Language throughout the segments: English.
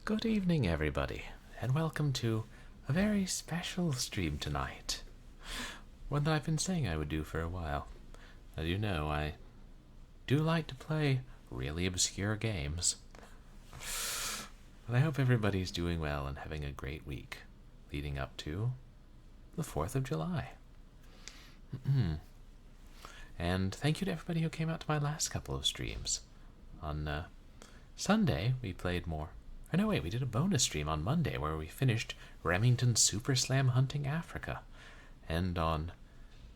Good evening, everybody, and welcome to a very special stream tonight. One that I've been saying I would do for a while. As you know, I do like to play really obscure games. But I hope everybody's doing well and having a great week leading up to the 4th of July. And thank you to everybody who came out to my last couple of streams. On Sunday, we played more. Oh, no, wait, we did a bonus stream on Monday where we finished Remington Super Slam Hunting Africa. And on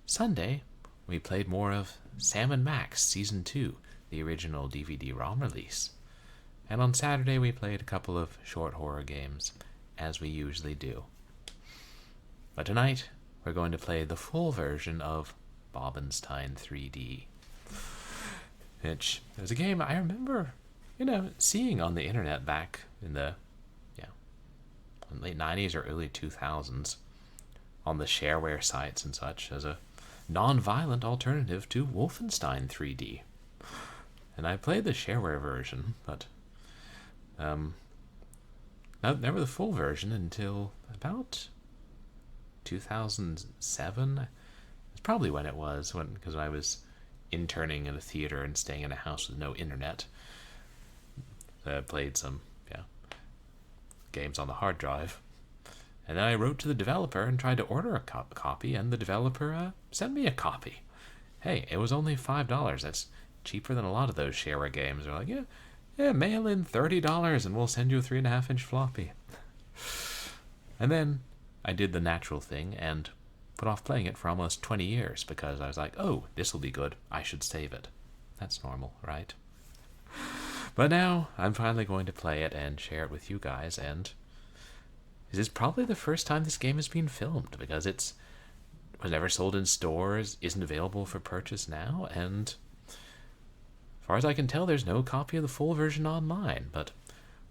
Sunday, we played more of Sam & Max Season 2, the original DVD-ROM release. And on Saturday, we played a couple of short horror games, as we usually do. But tonight, we're going to play the full version of BOBENSTEIN 3D. Which was a game I remember, seeing on the internet back in the late 90s or early 2000s on the shareware sites and such as a non-violent alternative to Wolfenstein 3D. And I played the shareware version, but never the full version until about 2007. That's probably when it was, because I was interning in a theater and staying in a house with no internet. I played some games on the hard drive. And then I wrote to the developer and tried to order a copy, and the developer sent me a copy. Hey, it was only $5. That's cheaper than a lot of those shareware games. They're like, yeah, mail in $30 and we'll send you a 3.5-inch floppy. And then I did the natural thing and put off playing it for almost 20 years because I was like, oh, this will be good. I should save it. That's normal, right? But now I'm finally going to play it and share it with you guys, and this is probably the first time this game has been filmed because it was never sold in stores, isn't available for purchase now, and as far as I can tell, there's no copy of the full version online. But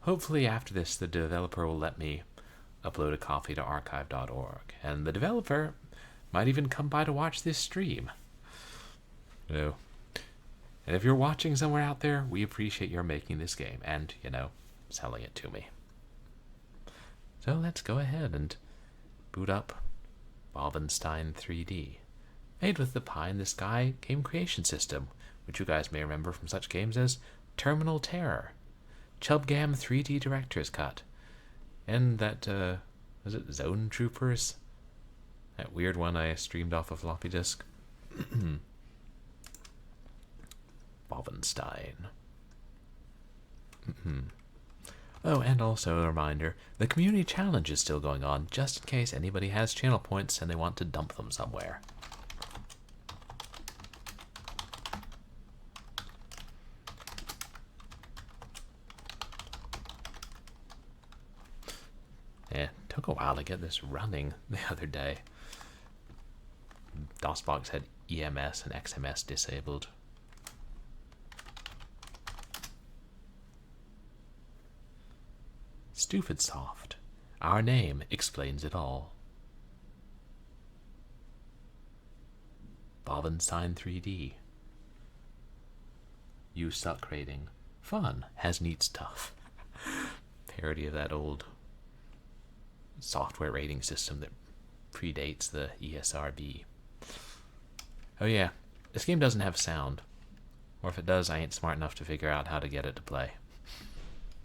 hopefully after this, the developer will let me upload a copy to archive.org, and the developer might even come by to watch this stream. And if you're watching somewhere out there, we appreciate your making this game and, selling it to me. So let's go ahead and boot up BOBENSTEIN 3D, made with the pie in the sky game creation system, which you guys may remember from such games as Terminal Terror, Chubgam 3D Director's Cut, and that, was it Zone Troopers? That weird one I streamed off a floppy disk. BOBENSTEIN. Oh, and also a reminder, the community challenge is still going on, just in case anybody has channel points and they want to dump them somewhere. Yeah, it took a while to get this running the other day. DOSBox had EMS and XMS disabled. Stupid Soft. Our name explains it all. BOBENSTEIN 3D. You suck rating. Fun. Has neat stuff. Parody of that old software rating system that predates the ESRB. Oh yeah, this game doesn't have sound. Or if it does, I ain't smart enough to figure out how to get it to play.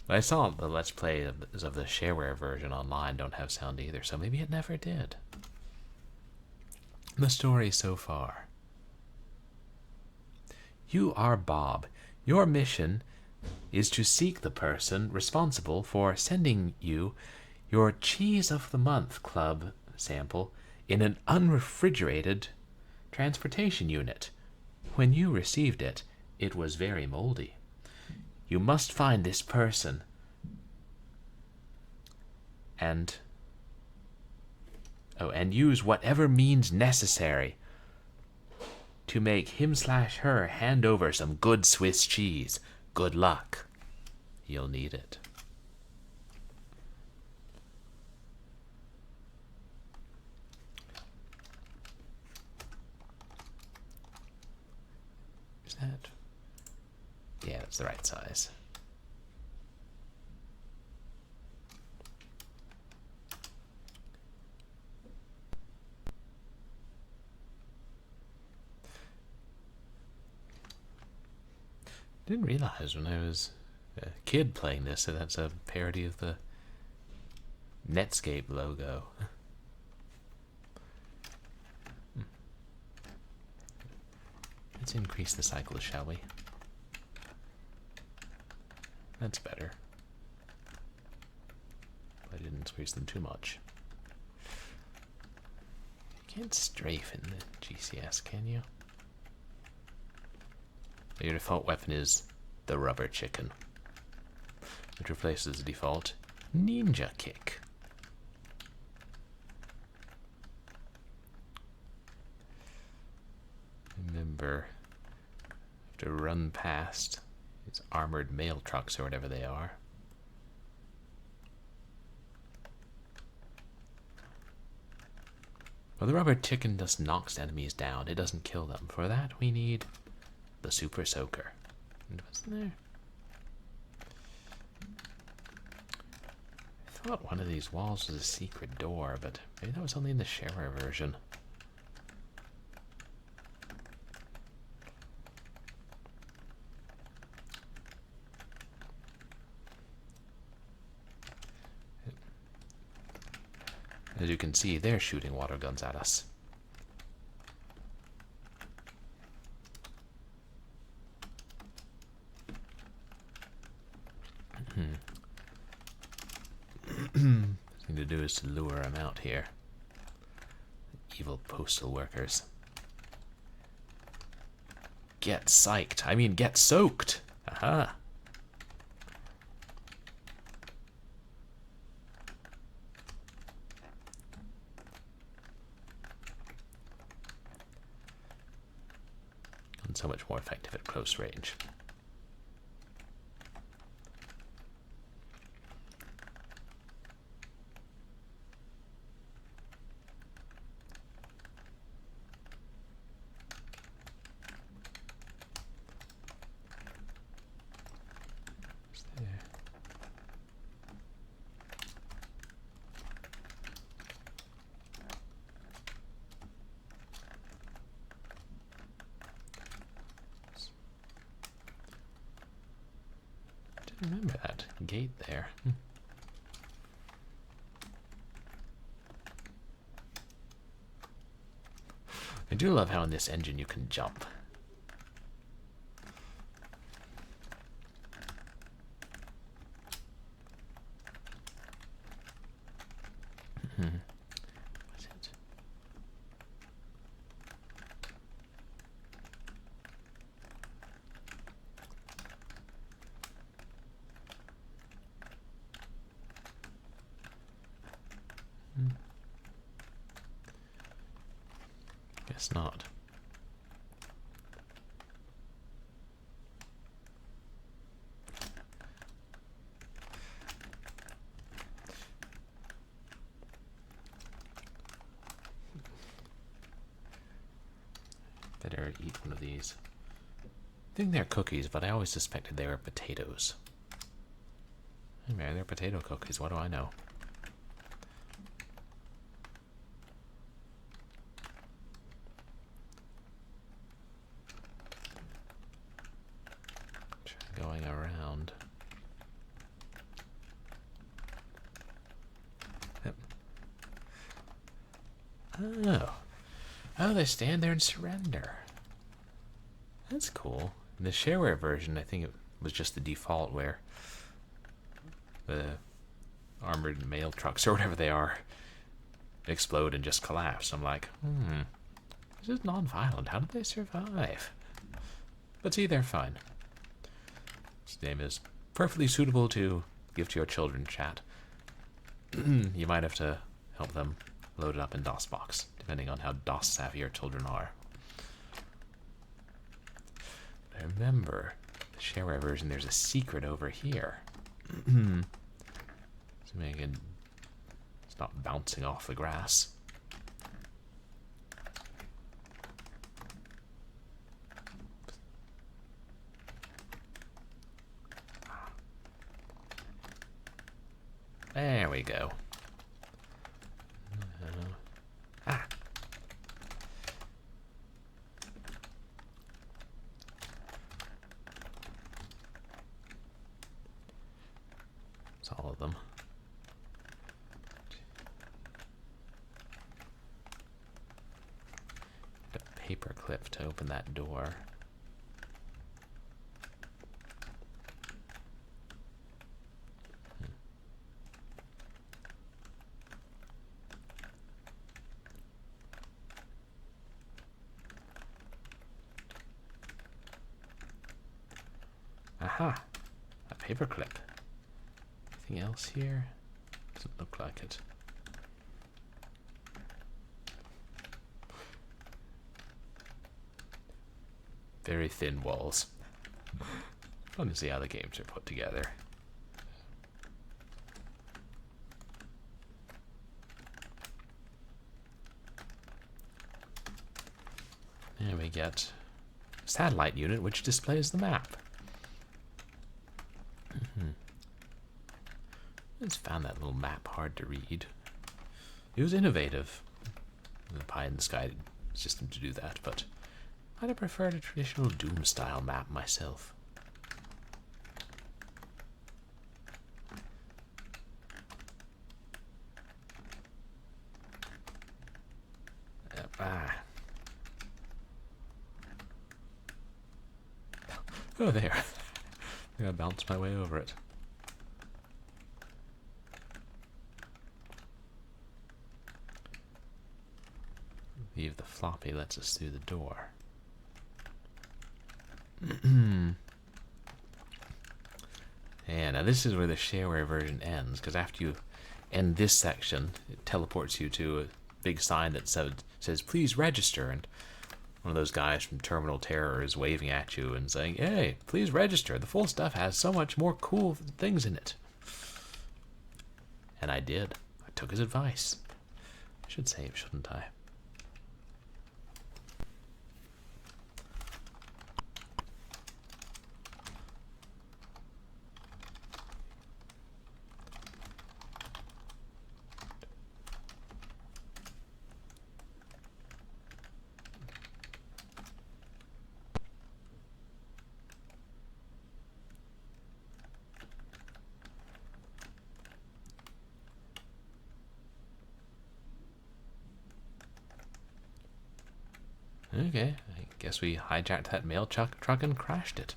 I saw the Let's Play of the shareware version online don't have sound either, so maybe it never did. The story so far. You are Bob. Your mission is to seek the person responsible for sending you your Cheese of the Month Club sample in an unrefrigerated transportation unit. When you received it, it was very moldy. You must find this person and use whatever means necessary to make him/her hand over some good Swiss cheese. Good luck. You'll need it. Is that? Yeah, that's the right size. Didn't realize when I was a kid playing this that that's a parody of the Netscape logo. Let's increase the cycles, shall we? That's better. I didn't increase them too much. You can't strafe in the GCS, can you? Your default weapon is the rubber chicken, which replaces the default ninja kick. Remember, you have to run past these armored mail trucks or whatever they are. Well, the rubber chicken just knocks enemies down. It doesn't kill them. For that, we need the super soaker. And what's in there? I thought one of these walls was a secret door, but maybe that was only in the shareware version. As you can see, they're shooting water guns at us. The thing to do is to lure them out here. Evil postal workers. Get psyched. I mean, get soaked. Aha. So much more effective at close range. Remember that gate there. I do love how in this engine you can jump. What's it? Guess not. Better eat one of these. I think they're cookies, but I always suspected they were potatoes. Hey man, they're potato cookies, what do I know? Going around. Yep. Oh, they stand there and surrender. That's cool. In the shareware version, I think it was just the default where the armored mail trucks or whatever they are explode and just collapse. I'm like, this is non-violent. How did they survive? But see, they're fine. This game is perfectly suitable to give to your children, chat. You might have to help them load it up in DOSBox, depending on how DOS savvy your children are. But I remember the shareware version, there's a secret over here. So maybe it's not bouncing off the grass. There we go. It's all of them. A paper clip to open that door. Aha! A paperclip. Anything else here? Doesn't look like it. Very thin walls. Fun to see how the games are put together. And we get a satellite unit which displays the map. I just found that little map hard to read. It was innovative, the pie in the sky system to do that, but I'd have preferred a traditional Doom style map myself. Oh, there. I think I bounced my way over it. Leave the floppy lets us through the door. Yeah, now this is where the shareware version ends, because after you end this section, it teleports you to a big sign that says, please register, and one of those guys from Terminal Terror is waving at you and saying, hey, please register, the full stuff has so much more cool things in it. And I did. I took his advice. I should save, shouldn't I? Okay, I guess we hijacked that mail truck and crashed it.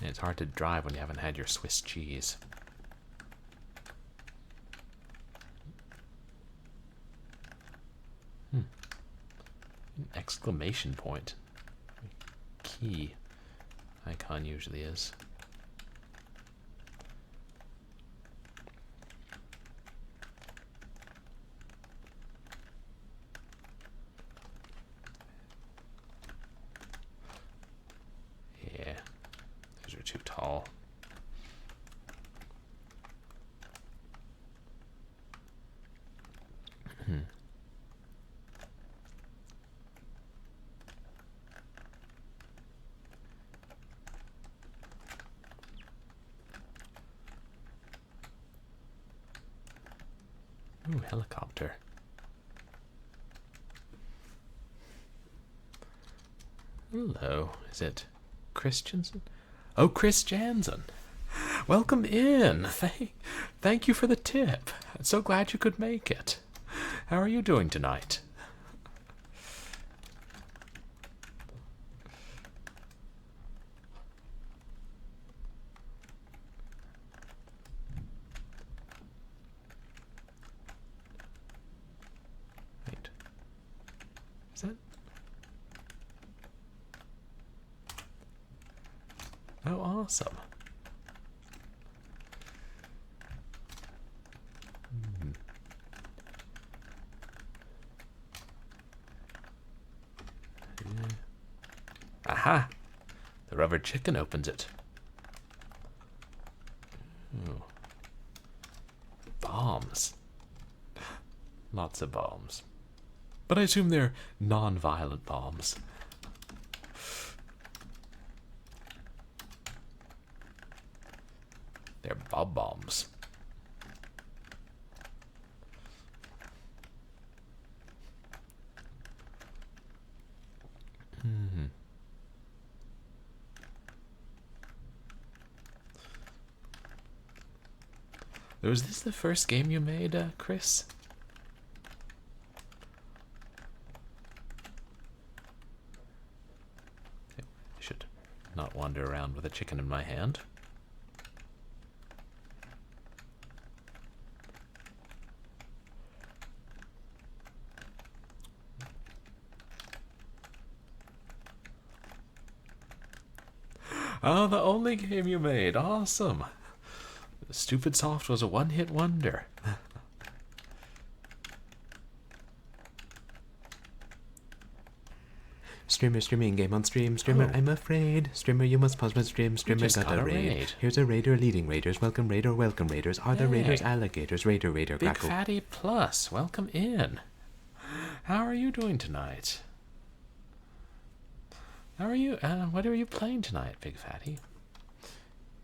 It's hard to drive when you haven't had your Swiss cheese. An exclamation point. Key icon usually is. Too tall. Ooh, helicopter. Hello, is it Chris Janzen? Oh, Chris Janzen. Welcome in. Thank you for the tip. I'm so glad you could make it. How are you doing tonight? Wait. Is that... Oh, awesome. Aha! The rubber chicken opens it. Ooh. Bombs. Lots of bombs. But I assume they're non-violent bombs. They're bob bombs. Was this the first game you made, Chris? I should not wander around with a chicken in my hand. Oh, the only game you made. Awesome. Stupid Soft was a one-hit wonder. Streamer streaming game on stream. Streamer, I'm afraid. Streamer, you must pause my stream. Streamer got a raid. Here's a raider leading raiders. Welcome raider, welcome raiders. Are the raiders alligators? Raider, Big crackle. Fatty Plus, welcome in. How are you doing tonight? How are you? What are you playing tonight, Big Fatty?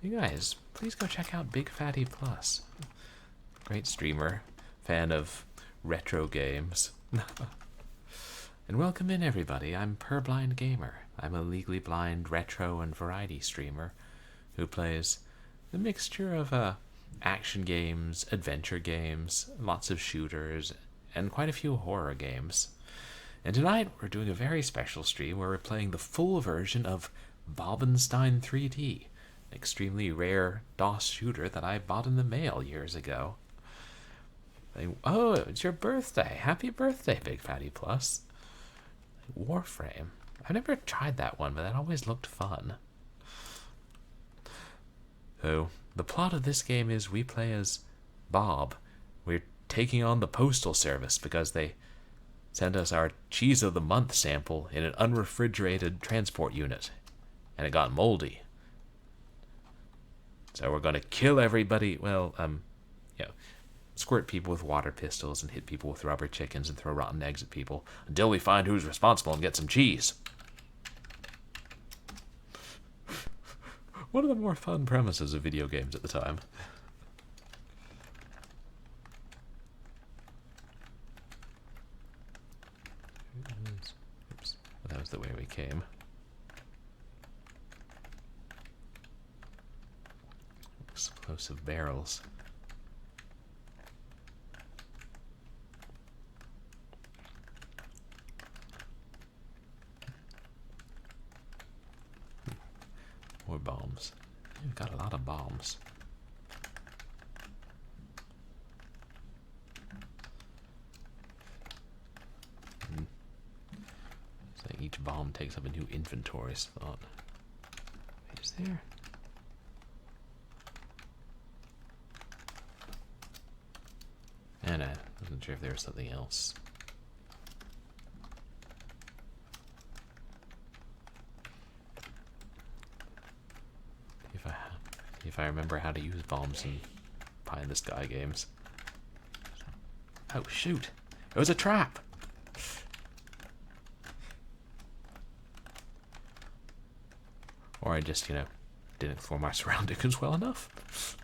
You guys, please go check out Big Fatty Plus. Great streamer, fan of retro games. And welcome in, everybody. I'm Purblind Gamer. I'm a legally blind retro and variety streamer who plays a mixture of action games, adventure games, lots of shooters, and quite a few horror games. And tonight we're doing a very special stream where we're playing the full version of BOBENSTEIN 3D, an extremely rare DOS shooter that I bought in the mail years ago. Oh, it's your birthday. Happy birthday, Big Fatty Plus. Warframe. I've never tried that one, but that always looked fun. So, the plot of this game is we play as Bob. We're taking on the Postal Service because they sent us our Cheese of the Month sample in an unrefrigerated transport unit, and it got moldy. So we're going to kill everybody, well, squirt people with water pistols and hit people with rubber chickens and throw rotten eggs at people until we find who's responsible and get some cheese. One of the more fun premises of video games at the time. Oops, that was the way we came. Explosive barrels. More bombs. We've got a lot of bombs. So each bomb takes up a new inventory slot. Is there? And I wasn't sure if there was something else. If I remember how to use bombs in Pie in the Sky games. Oh, shoot. It was a trap. Or I just, didn't explore my surroundings well enough.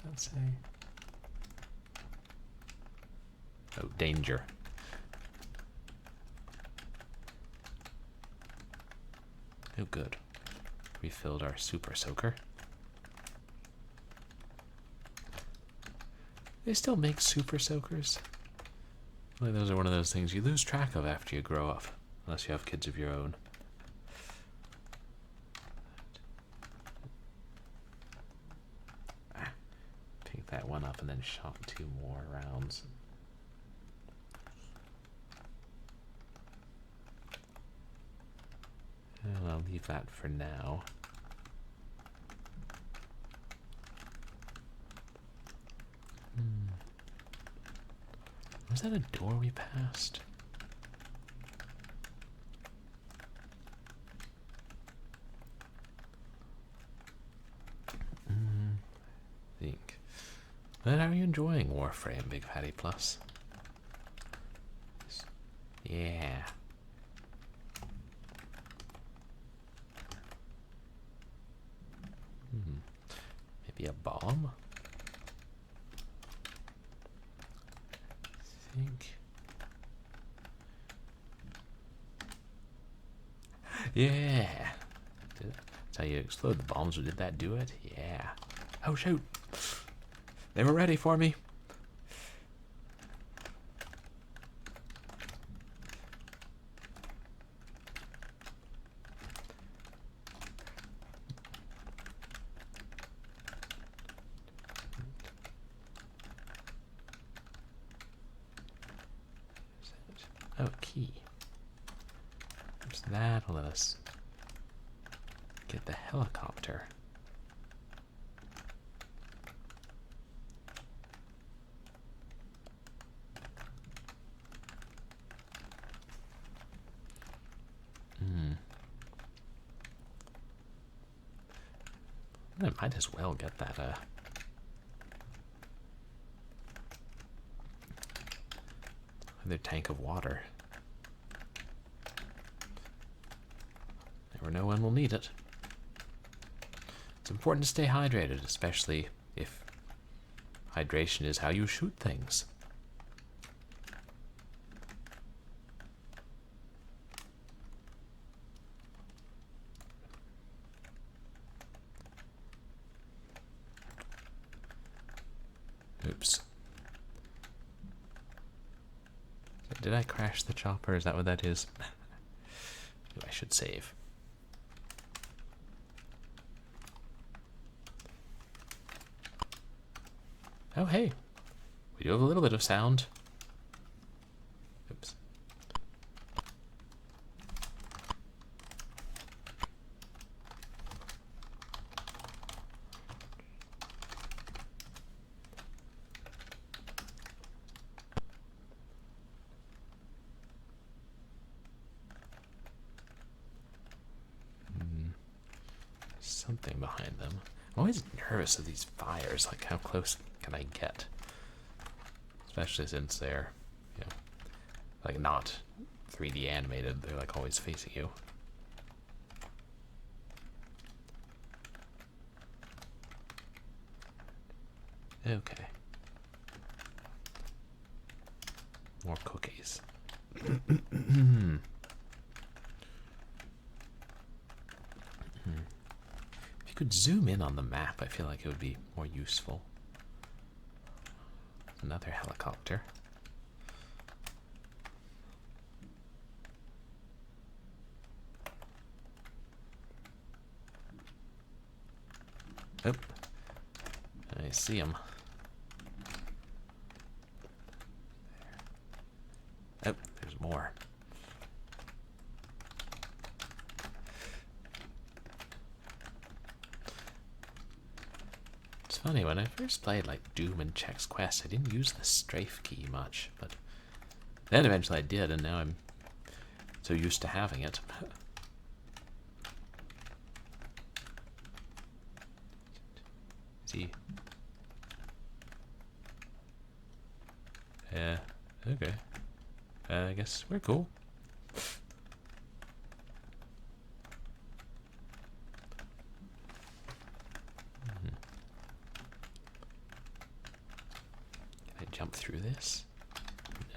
What's that say? Oh, danger. Oh, good. Refilled our super soaker. They still make super soakers. Well, those are one of those things you lose track of after you grow up, unless you have kids of your own. Picked that one up and then shot 2 more rounds. And I'll leave that for now. Was that a door we passed? I think. But how are you enjoying Warframe, Big Fatty Plus? Yeah. Maybe a bomb? I think. Yeah. That's how you explode the bombs. Did that do it? Yeah. Oh, shoot. They were ready for me. Oh, key. There's that'll let us get the helicopter. I might as well get that other tank of water. Never know when we'll need it. It's important to stay hydrated, especially if hydration is how you shoot things. Oops. Did I crash the chopper? Is that what that is? I should save. Oh, hey. We do have a little bit of sound. Oops. Something behind them. I'm always nervous of these fires, like how close can I get? Especially since they're, you know, like not 3D animated, they're like always facing you. Okay. More cookies. If you could zoom in on the map, I feel like it would be more useful. Another helicopter. Oh, I see him. Oh, there's more. It's funny, when I first played like Doom and Chex Quest, I didn't use the strafe key much, but then eventually I did, and now I'm so used to having it. See? Yeah, okay. I guess we're cool. Can I jump through this?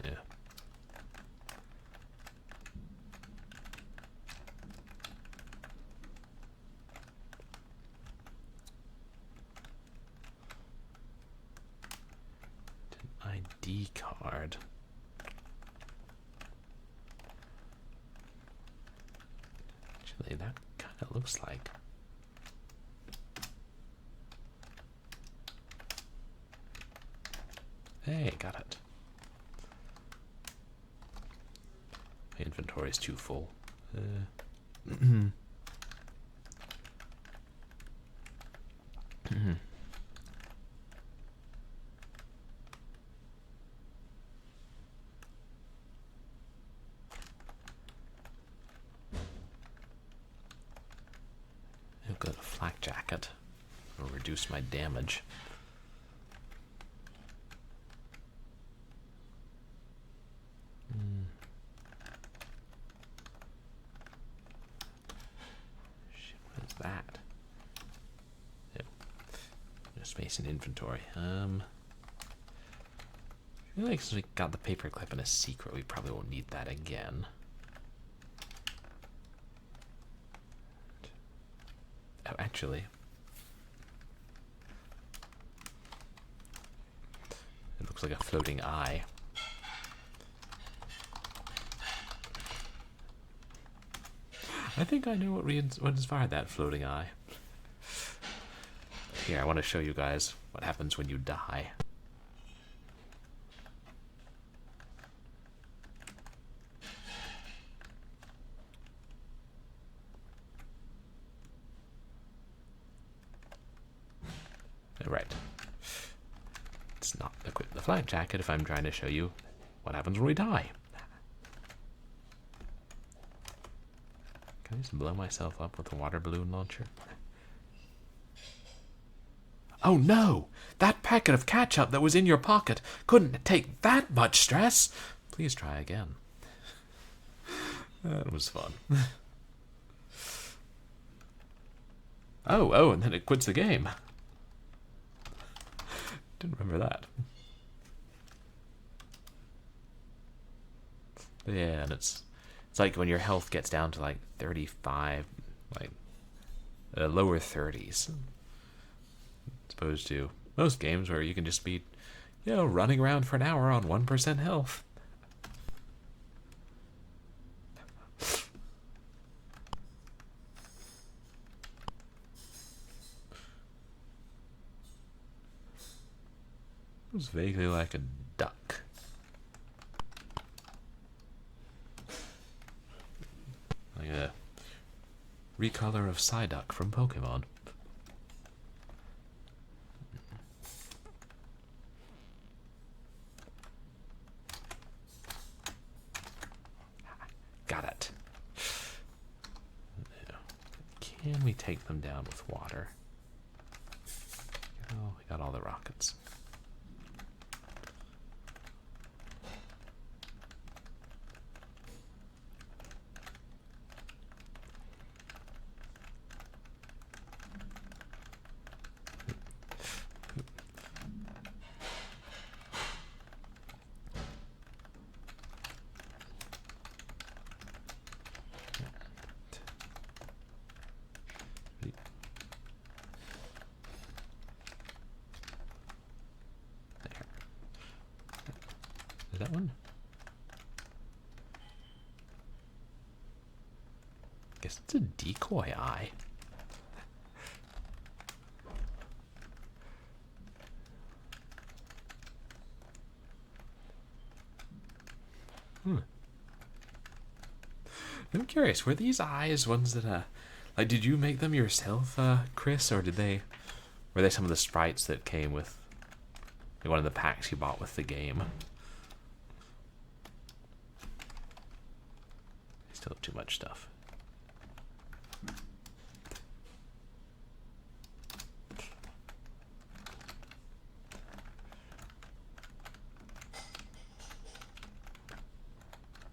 No. An ID card. Actually, that kind of looks like. Hey, got it. My inventory is too full. I've got a flak jacket. It'll reduce my damage. Shit, what is that? Yep. No space in inventory. I feel like since we got the paperclip and a secret, we probably won't need that again. Oh, actually, Looks like a floating eye. I think I know what inspired that floating eye. Here, I want to show you guys what happens when you die. Right. Let's not equip the flak jacket if I'm trying to show you what happens when we die. Can I just blow myself up with a water balloon launcher? Oh no! That packet of ketchup that was in your pocket couldn't take that much stress! Please try again. That was fun. Oh, and then it quits the game. Didn't remember that. Yeah, and it's like when your health gets down to like 35, like lower 30s, as opposed to most games where you can just be, running around for an hour on 1% health. It was vaguely like a duck. Like a recolor of Psyduck from Pokemon. Got it. Can we take them down with water? Oh, we got all the rockets. Is that one? Guess it's a decoy eye. I'm curious, were these eyes ones that like, did you make them yourself, Chris, or were they some of the sprites that came with one of the packs you bought with the game? Still too much stuff.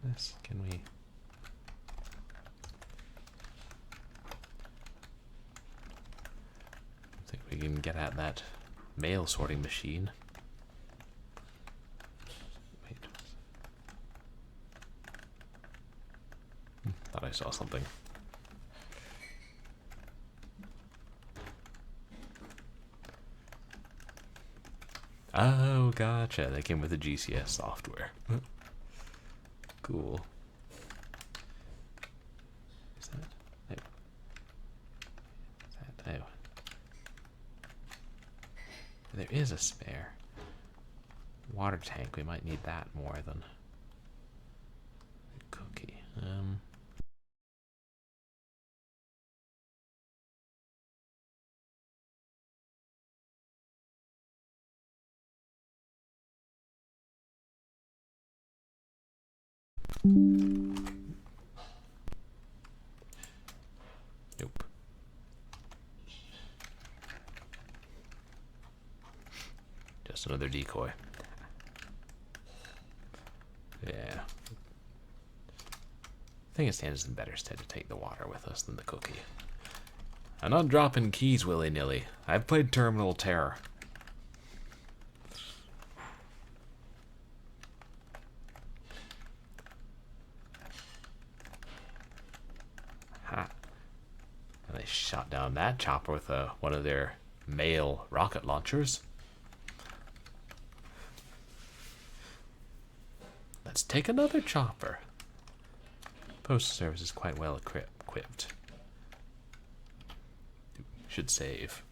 This, can we... I think we can get at that mail sorting machine. Wait. Thought I saw something. Oh, gotcha. They came with the GCS software. Cool. Is that? Oh. Is that? Oh. There is a spare water tank. We might need that more than a cookie. Nope. Just another decoy. Yeah. I think it stands in better stead to take the water with us than the cookie. I'm not dropping keys willy-nilly. I've played Terminal Terror. And they shot down that chopper with one of their mail rocket launchers. Let's take another chopper. Postal Service is quite well equipped. Should save.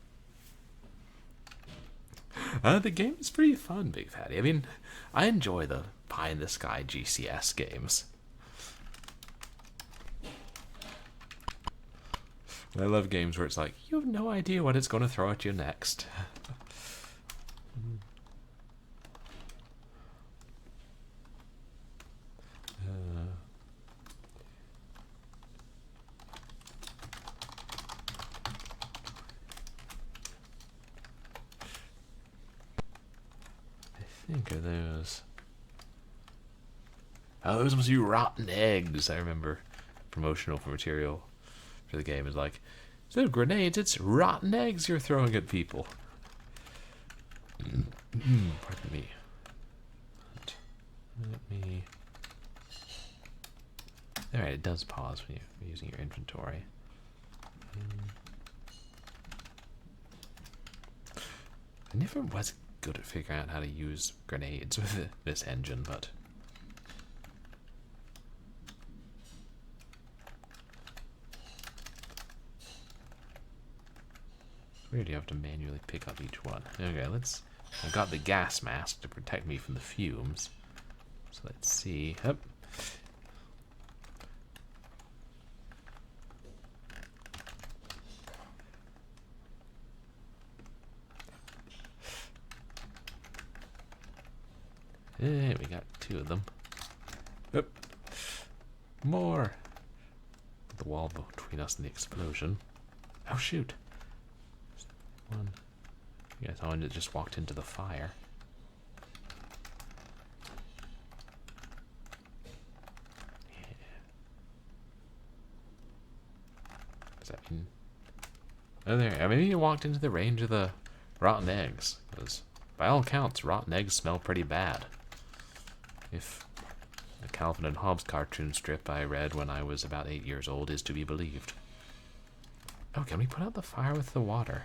The game is pretty fun, Big Fatty. I mean, I enjoy the pie-in-the-sky GCS games. I love games where it's like, you have no idea what it's going to throw at you next. I think of those. Oh, those must be rotten eggs. I remember promotional material for the game is like, instead of grenades, it's rotten eggs you're throwing at people. Pardon me. Let me. Alright, it does pause when you're using your inventory. I never was good at figuring out how to use grenades with this engine, but it's weird you have to manually pick up each one. Okay, I've got the gas mask to protect me from the fumes. So let's see. Yep. Hey, we got 2 of them. Yep. More. The wall between us and the explosion. Oh shoot. One. You guys, someone that just walked into the fire. Yeah. Does that mean? Oh, there. Maybe you walked into the range of the rotten eggs. Because by all accounts, rotten eggs smell pretty bad. If the Calvin and Hobbes cartoon strip I read when I was about 8 years old is to be believed. Oh, can we put out the fire with the water?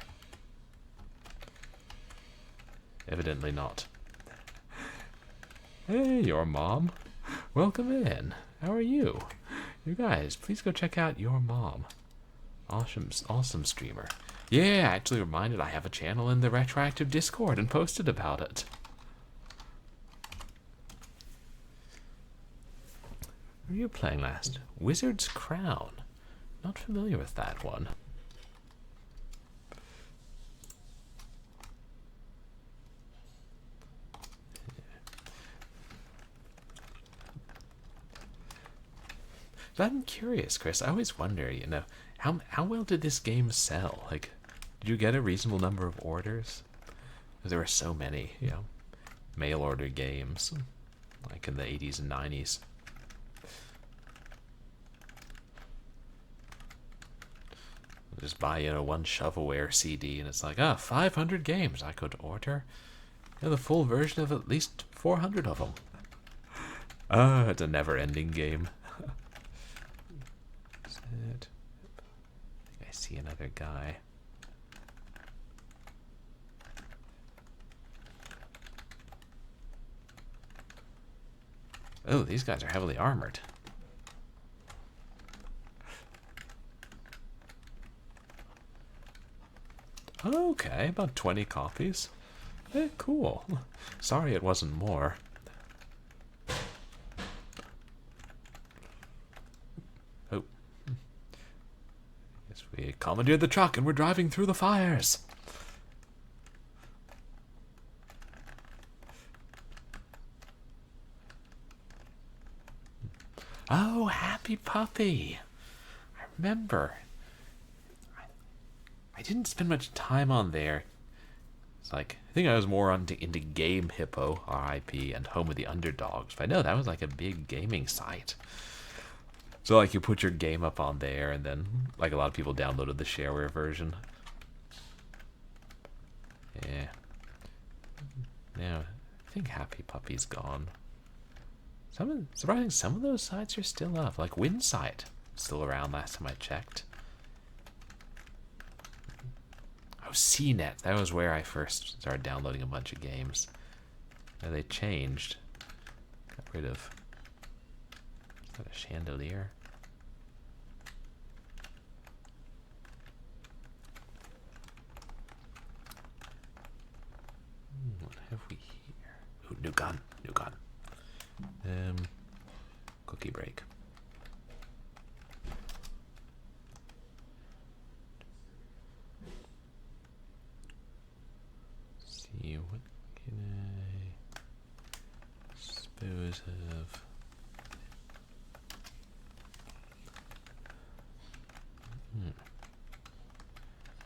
Evidently not. Hey, your mom. Welcome in. How are you? You guys, please go check out your mom. Awesome streamer. Yeah, actually reminded I have a channel in the Retroactive Discord and posted about it. What were you playing last? Wizard's Crown. Not familiar with that one. But I'm curious, Chris. I always wonder, you know, how well did this game sell? Like, did you get a reasonable number of orders? Because there were so many, you know, mail order games, like in the 80s and 90s. Just buy, you know, one shovelware CD and it's like, 500 games I could order. You know, the full version of at least 400 of them. It's a never-ending game. Is it? I think I see another guy. Oh, these guys are heavily armored. Okay, about 20 copies. Cool. Sorry it wasn't more. Oh. Guess we commandeered the truck and we're driving through the fires. Oh, Happy Puppy. I remember. I didn't spend much time on there. It's like, I think I was more into Game Hippo, RIP, and Home of the Underdogs. But I know that was like a big gaming site. So like you put your game up on there, and then like a lot of people downloaded the shareware version. Yeah. Now, I think Happy Puppy's gone. Surprising, some of those sites are still up. Like Winsight, still around last time I checked. Oh, CNET. That was where I first started downloading a bunch of games. Now they changed. Got rid of Got a chandelier. What have we here? Ooh, new gun. New gun. Cookie break. See, what can I dispose of?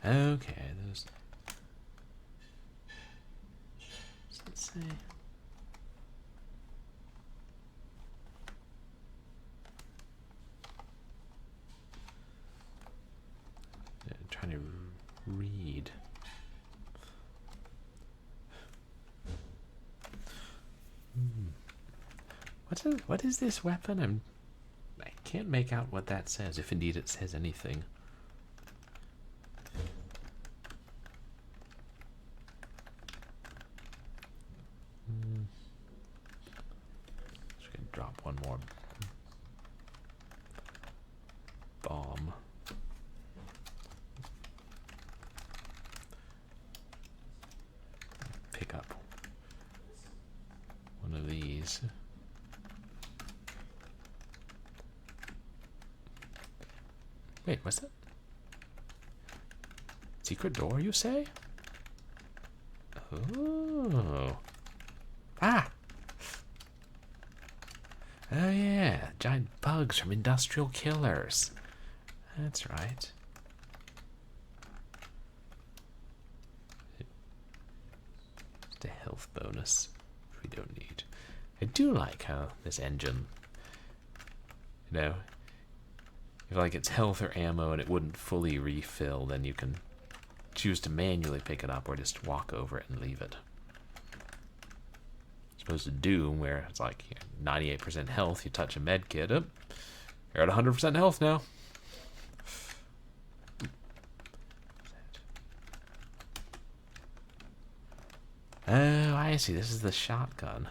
Okay, those. What's it say? Trying to read. What is this weapon? I can't make out what that says, if indeed it says anything. Just gonna drop one more bomb. Pick up one of these. Wait, what's that? Secret door, you say? Oh. Ah! Oh yeah, giant bugs from industrial killers. That's right. Just a health bonus, which we don't need. I do like how this engine, you know, if like it's health or ammo and it wouldn't fully refill, then you can choose to manually pick it up or just walk over it and leave it. As opposed to Doom, where it's like 98% health, you touch a med kit, up, you're at 100% health now. Oh, I see. This is the shotgun.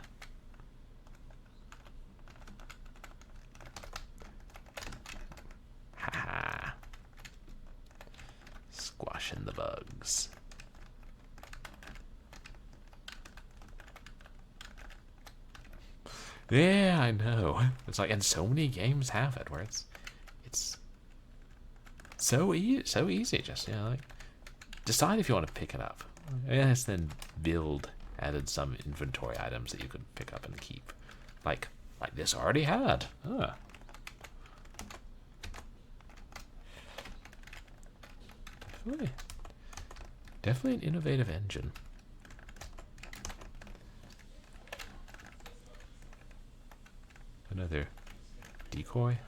Haha. Squashing the bugs. Yeah, I know. It's like, and so many games have it where it's so easy. Just, you know, like, decide if you want to pick it up. Yes, then build added some inventory items that you could pick up and keep, like this already had. Definitely an innovative engine. Another decoy.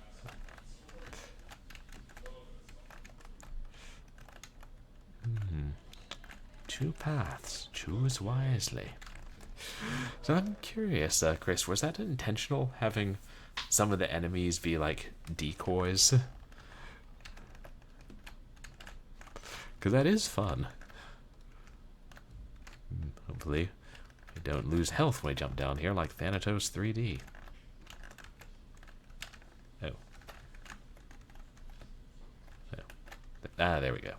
Two paths. Choose wisely. So I'm curious, Chris, was that intentional, having some of the enemies be like decoys? Because that is fun. Hopefully we don't lose health when we jump down here like Thanatos 3D. Oh. Oh. Ah, there we go.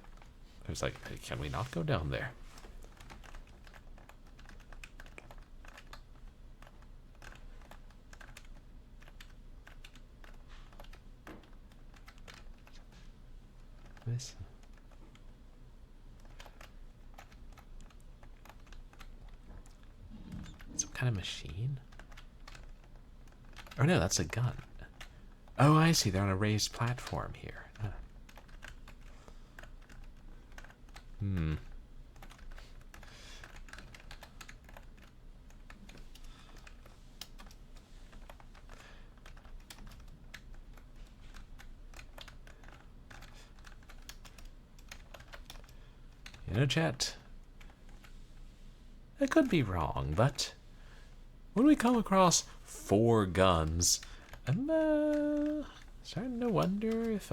I was like, can we not go down there? This. Some kind of machine? Or no, that's a gun. Oh, I see. They're on a raised platform here. You know, chat, I could be wrong, but when we come across 4 guns, I'm starting to wonder if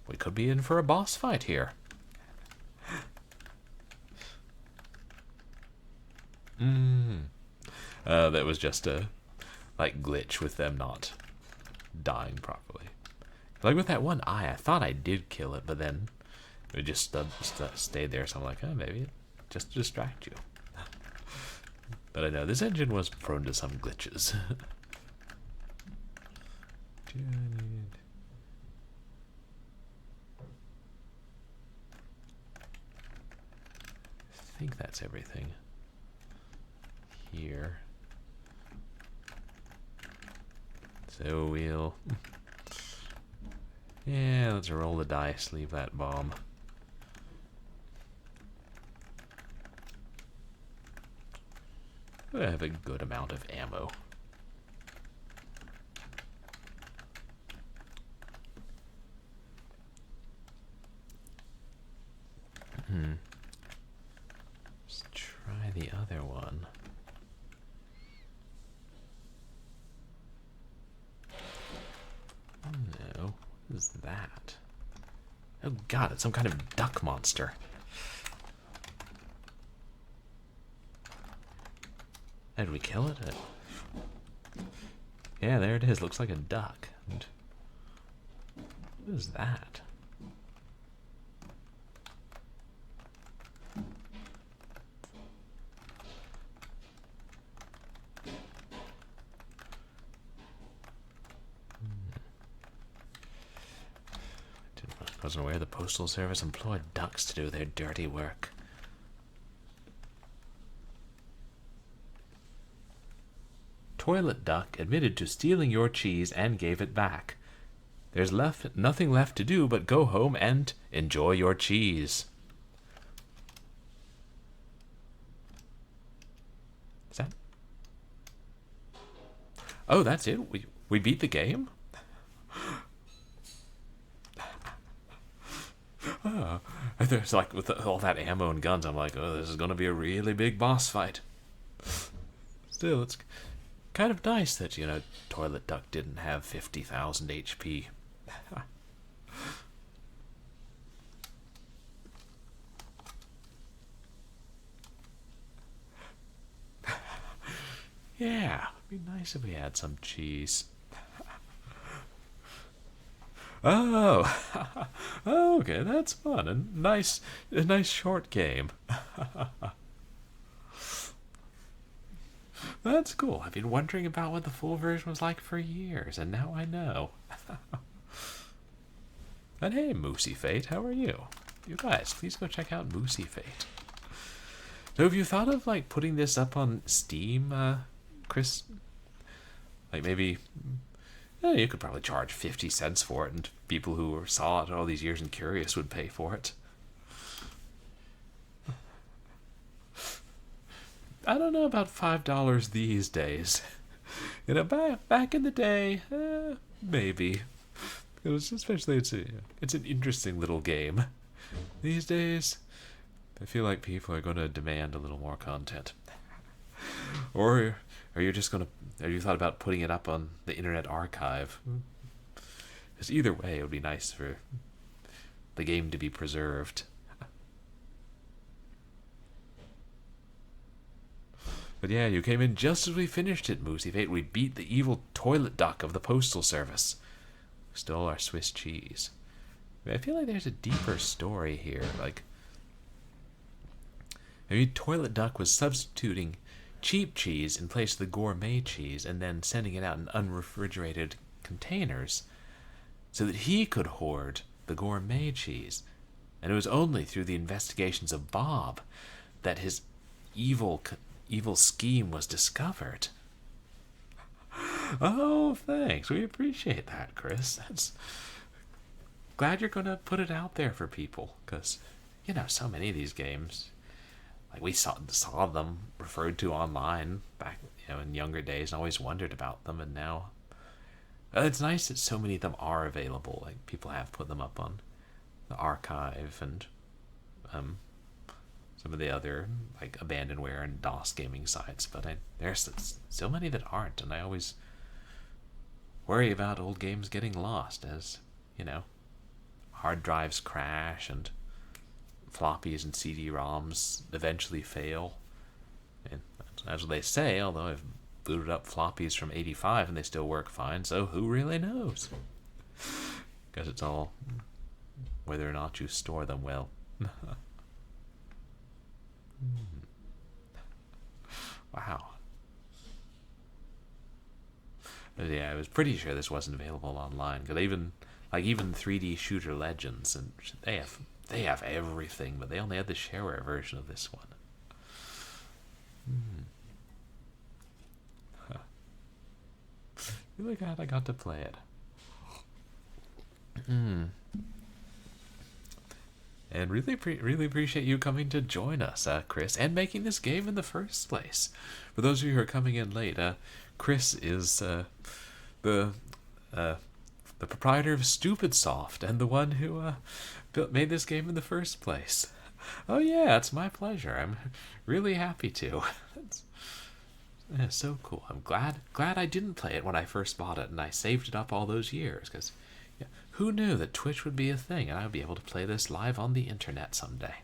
we could be in for a boss fight here. That was just a like glitch with them not dying properly. Like with that one eye, I thought I did kill it, but then it just stayed there, so I'm like, oh, maybe it just to distract you. But I know this engine was prone to some glitches. I think that's everything here. So we'll... yeah, let's roll the dice, leave that bomb. I have a good amount of ammo. Let's try the other one. No, what is that? Oh god, it's some kind of duck monster. Did we kill it? Yeah, there it is. Looks like a duck. And what is that? I wasn't aware the Postal Service employed ducks to do their dirty work. Toilet duck admitted to stealing your cheese and gave it back. There's nothing left to do but go home and enjoy your cheese. Is that? Oh, that's it? We beat the game? Oh, it's like with all that ammo and guns, I'm like, oh, this is going to be a really big boss fight. Still, it's kind of nice that, you know, Toilet Duck didn't have 50,000 HP. Yeah, it'd be nice if we had some cheese. Oh, okay, that's fun. A nice short game. That's cool. I've been wondering about what the full version was like for years, and now I know. And hey, Moosey Fate, how are you? You guys, please go check out Moosey Fate. So have you thought of, like, putting this up on Steam, Chris? Like, maybe... you could probably charge 50 cents for it, and people who saw it all these years and curious would pay for it. I don't know about $5 these days. You know, back in the day, maybe. It was especially it's an interesting little game. These days, I feel like people are going to demand a little more content. Or are you just going to? Have you thought about putting it up on the Internet Archive? Because either way, it would be nice for the game to be preserved. But yeah, you came in just as we finished it, Moosey Fate. We beat the evil toilet duck of the Postal Service. We stole our Swiss cheese. I feel like there's a deeper story here. Like, maybe Toilet Duck was substituting cheap cheese in place of the gourmet cheese and then sending it out in unrefrigerated containers so that he could hoard the gourmet cheese. And it was only through the investigations of Bob that his evil scheme was discovered. Oh, thanks. We appreciate that, Chris. That's glad you're going to put it out there for people, because, you know, so many of these games, like, we saw them referred to online back, you know, in younger days, and always wondered about them, and now it's nice that so many of them are available. Like, people have put them up on the archive and some of the other, like, abandonware and DOS gaming sites, but there's so many that aren't, and I always worry about old games getting lost as, you know, hard drives crash and floppies and CD-ROMs eventually fail. And that's what they say, although I've booted up floppies from 85 and they still work fine, so who really knows? Because it's all whether or not you store them well. Wow. But yeah, I was pretty sure this wasn't available online, because even 3D Shooter Legends, and they have everything, but they only had the shareware version of this one. Really glad I got to play it. And really appreciate you coming to join us, Chris, and making this game in the first place. For those of you who are coming in late, Chris is the proprietor of StupidSoft and the one who made this game in the first place. Oh yeah, it's my pleasure. I'm really happy to. That's so cool. I'm glad I didn't play it when I first bought it, and I saved it up all those years, because who knew that Twitch would be a thing and I would be able to play this live on the internet someday.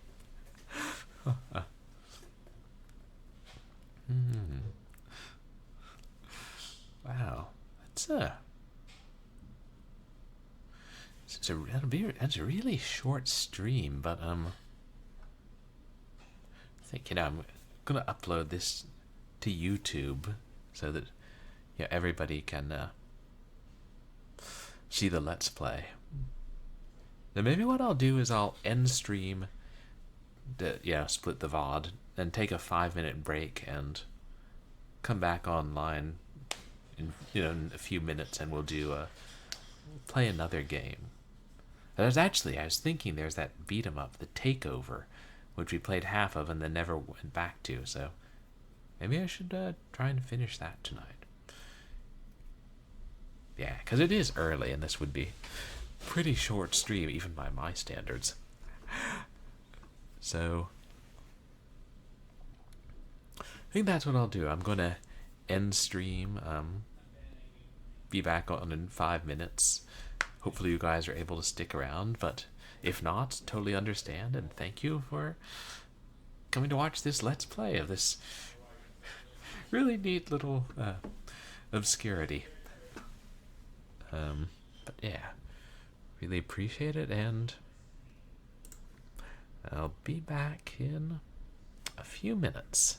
Wow, that's a really short stream, but I think I'm gonna upload this to YouTube so that everybody can see the Let's Play. Then maybe what I'll do is I'll end stream, split the VOD, and take a 5-minute break and come back online in a few minutes, and we'll play another game. I was thinking there's that beat 'em up, the Takeover, which we played half of and then never went back to, so maybe I should try and finish that tonight. Yeah, because it is early, and this would be pretty short stream, even by my standards. So I think that's what I'll do. I'm going to end stream, be back on in 5 minutes. Hopefully you guys are able to stick around, but if not, totally understand, and thank you for coming to watch this Let's Play of this really neat little obscurity. But yeah, really appreciate it, and I'll be back in a few minutes.